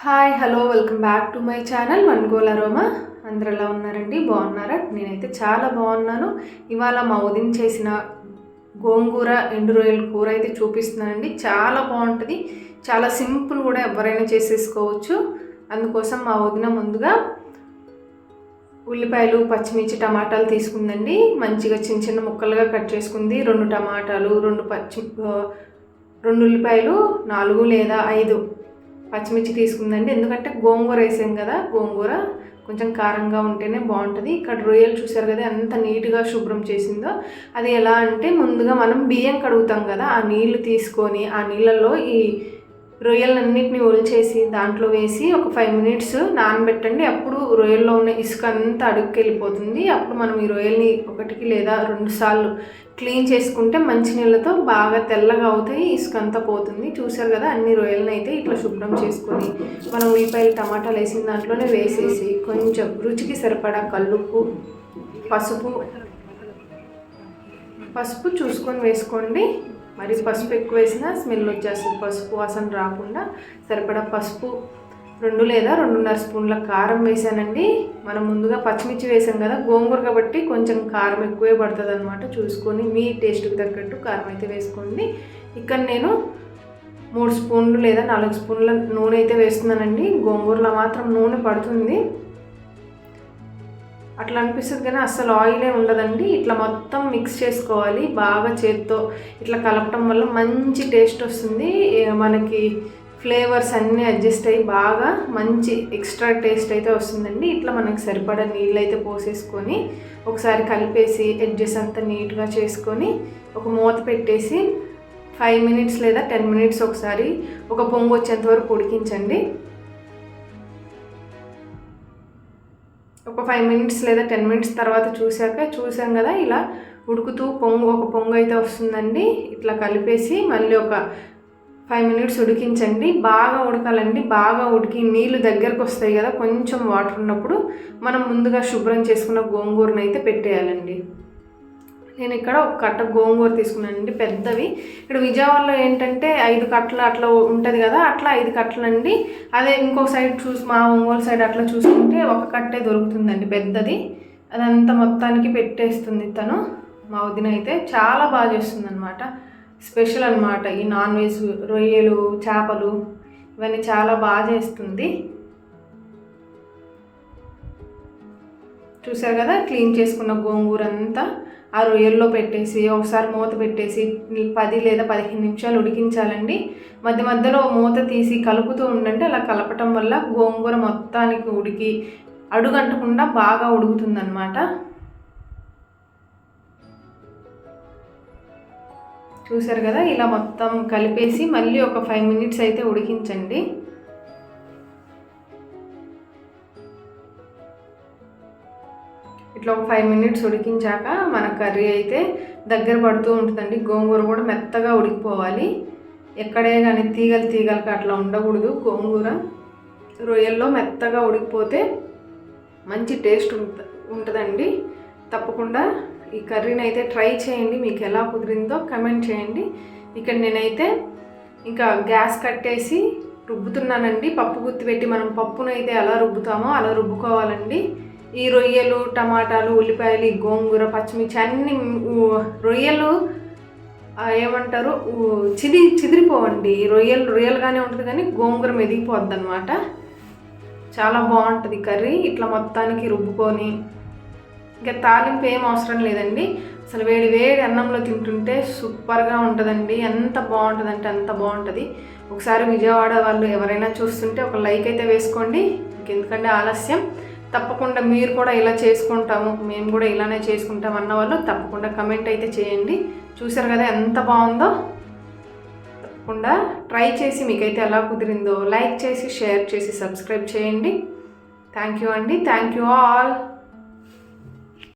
Hi hello welcome back to my channel వన్గోల్ aroma. అందరు ఎలా ఉన్నారండి? బాగున్నారా? నేనైతే చాలా బాగున్నాను. ఇవాళ మా వదిన చేసిన గోంగూర ఎండు రొయ్యల కూర అయితే చూపిస్తున్నానండి. చాలా బాగుంటుంది, చాలా సింపుల్ కూడా, ఎవరైనా చేసేసుకోవచ్చు. అందుకోసం మా వదిన ముందుగా ఉల్లిపాయలు, పచ్చిమిర్చి, టమాటాలు తీసుకుందండి. మంచిగా చిన్న చిన్న ముక్కలుగా కట్ చేసుకుంది. 2 టమాటాలు, 2 ఉల్లిపాయలు, 4 లేదా 5 పచ్చిమిర్చి తీసుకుందండి. ఎందుకంటే గోంగూర వేసాం కదా, గోంగూర కొంచెం కారంగా ఉంటేనే బాగుంటుంది. ఇక్కడ రొయ్యలు చూసారు కదా ఎంత నీట్గా శుభ్రం చేసిందో. అది ఎలా అంటే, ముందుగా మనం బియ్యం కడుగుతాం కదా, ఆ నీళ్లు తీసుకొని ఆ నీళ్ళల్లో ఈ రొయ్యలన్నిటిని ఒలిచేసి దాంట్లో వేసి ఒక 5 మినిట్స్ నానబెట్టండి. అప్పుడు రొయ్యల్లో ఉన్న ఇసుక అంతా అడుగుకి వెళ్ళిపోతుంది. అప్పుడు మనం ఈ రొయ్యల్ని 1 లేదా 2 సార్లు క్లీన్ చేసుకుంటే మంచినీళ్ళతో బాగా తెల్లగా అవుతాయి, ఇసుక అంతా పోతుంది. చూసారు కదా, అన్ని రొయ్యలను అయితే ఇట్లా శుభ్రం చేసుకొని మనం ఉల్లిపాయలు, టమాటాలు వేసిన దాంట్లోనే వేసేసి కొంచెం రుచికి సరిపడా కల్లుప్పు, పసుపు చూసుకొని వేసుకోండి. మరి పసుపు ఎక్కువ వేసినా స్మెల్ వచ్చేస్తుంది, పసుపు వాసన రాకుండా సరిపడా పసుపు, 2 లేదా 2.5 స్పూన్ల కారం వేసానండి. మనం ముందుగా పచ్చిమిర్చి వేసాం కదా, గోంగూర కాబట్టి కొంచెం కారం ఎక్కువే పడుతుంది అనమాట. చూసుకొని మీ టేస్ట్కి తగ్గట్టు కారం అయితే వేసుకోండి. ఇక్కడ నేను 3 స్పూన్లు లేదా 4 స్పూన్ల నూనె అయితే వేస్తున్నానండి. గోంగూరలో మాత్రం నూనె పడుతుంది, అట్లా అనిపిస్తుంది కానీ అస్సలు ఆయిలే ఉండదండి. ఇట్లా మొత్తం మిక్స్ చేసుకోవాలి బాగా, చేత్తో ఇట్లా కలపటం వల్ల మంచి టేస్ట్ వస్తుంది. మనకి ఫ్లేవర్స్ అన్నీ అడ్జస్ట్ అయ్యి బాగా మంచి ఎక్స్ట్రా టేస్ట్ అయితే వస్తుందండి. ఇట్లా మనకి సరిపడా నీళ్ళు అయితే పోసేసుకొని ఒకసారి కలిపేసి ఎడ్జెస్ అంతా నీట్గా చేసుకొని ఒక మూత పెట్టేసి 5 మినిట్స్ లేదా 10 మినిట్స్ ఒకసారి ఒక పొంగు వచ్చేంత వరకు ఉడికించండి. ఒక 5 మినిట్స్ లేదా 10 మినిట్స్ తర్వాత చూసాం కదా, ఇలా ఉడుకుతూ ఒక పొంగు అయితే వస్తుందండి. ఇట్లా కలిపేసి మళ్ళీ ఒక 5 మినిట్స్ ఉడికించండి. బాగా ఉడకాలండి. బాగా ఉడికి నీళ్ళు దగ్గరకు వస్తాయి కదా, కొంచెం వాటర్ ఉన్నప్పుడు మనం ముందుగా శుభ్రం చేసుకున్న గోంగూరను అయితే పెట్టేయాలండి. నేను ఇక్కడ ఒక కట్ట గోంగూర తీసుకున్నానండి, పెద్దవి. ఇక్కడ విజయవాడలో ఏంటంటే 5 కట్టలు అట్లా ఉంటుంది కదా, అట్లా 5 కట్టలండి. అదే ఇంకో సైడ్ మా ఒంగోలు సైడ్ అట్లా చూసుకుంటే ఒక కట్టే దొరుకుతుందండి పెద్దది. అదంతా మొత్తానికి పెట్టేస్తుంది తను. మా వదిన అయితే చాలా బాగా చేస్తుంది అనమాట. స్పెషల్ అనమాట ఈ నాన్ వెజ్, రొయ్యలు, చేపలు ఇవన్నీ చాలా బాగా చేస్తుంది. చూసారు కదా, క్లీన్ చేసుకున్న గోంగూర అంతా ఆ రొయ్యల్లో పెట్టేసి ఒకసారి మూత పెట్టేసి 10 లేదా 15 నిమిషాలు ఉడికించాలండి. మధ్య మధ్యలో మూత తీసి కలుపుతూ ఉండండి. అలా కలపటం వల్ల గోంగూర మొత్తానికి ఉడికి అడుగంటకుండా బాగా ఉడుకుతుందన్నమాట. చూసారు కదా, ఇలా మొత్తం కలిపేసి మళ్ళీ ఒక 5 మినిట్స్ అయితే ఉడికించండి. ఇట్లా ఒక 5 మినిట్స్ ఉడికించాక మన కర్రీ అయితే దగ్గర పడుతూ ఉంటుందండి. గోంగూర కూడా మెత్తగా ఉడికిపోవాలి. ఎక్కడే కానీ తీగలకి అట్లా ఉండకూడదు. గోంగూర రొయ్యల్లో మెత్తగా ఉడికిపోతే మంచి టేస్ట్ ఉంటుందండి. తప్పకుండా ఈ కర్రీని అయితే ట్రై చేయండి. మీకు ఎలా కుదిరిందో కమెంట్ చేయండి. ఇక్కడ నేనైతే ఇంకా గ్యాస్ కట్టేసి రుబ్బుతున్నానండి. పప్పు గుత్తి పెట్టి మనం పప్పును అయితే ఎలా రుబ్బుతామో అలా రుబ్బుకోవాలండి. ఈ రొయ్యలు, టమాటాలు, ఉల్లిపాయలు, గోంగూర, పచ్చిమిర్చి అన్ని రొయ్యలు ఏమంటారు చిదిరిపోవండి. రొయ్యలుగానే ఉంటుంది కానీ గోంగూర మెదిగిపోద్ది అనమాట. చాలా బాగుంటుంది కర్రీ. ఇట్లా మొత్తానికి రుబ్బుకొని ఇంకా తాలింపు ఏం అవసరం లేదండి. అసలు వేడి వేడి అన్నంలో తింటుంటే సూపర్గా ఉంటుందండి. ఎంత బాగుంటుంది అంటే అంత బాగుంటుంది. ఒకసారి విజయవాడ వాళ్ళు ఎవరైనా చూస్తుంటే ఒక లైక్ అయితే వేసుకోండి. ఎందుకంటే ఆలస్యం. తప్పకుండా మీరు కూడా ఇలా చేసుకుంటాము, మేము కూడా ఇలానే చేసుకుంటాం అన్న వాళ్ళు తప్పకుండా కమెంట్ అయితే చేయండి. చూసారు కదా ఎంత బాగుందో. తప్పకుండా ట్రై చేసి మీకైతే ఎలా కుదిరిందో లైక్ చేసి, షేర్ చేసి, సబ్స్క్రైబ్ చేయండి. థ్యాంక్ యూ అండి. Thank you all.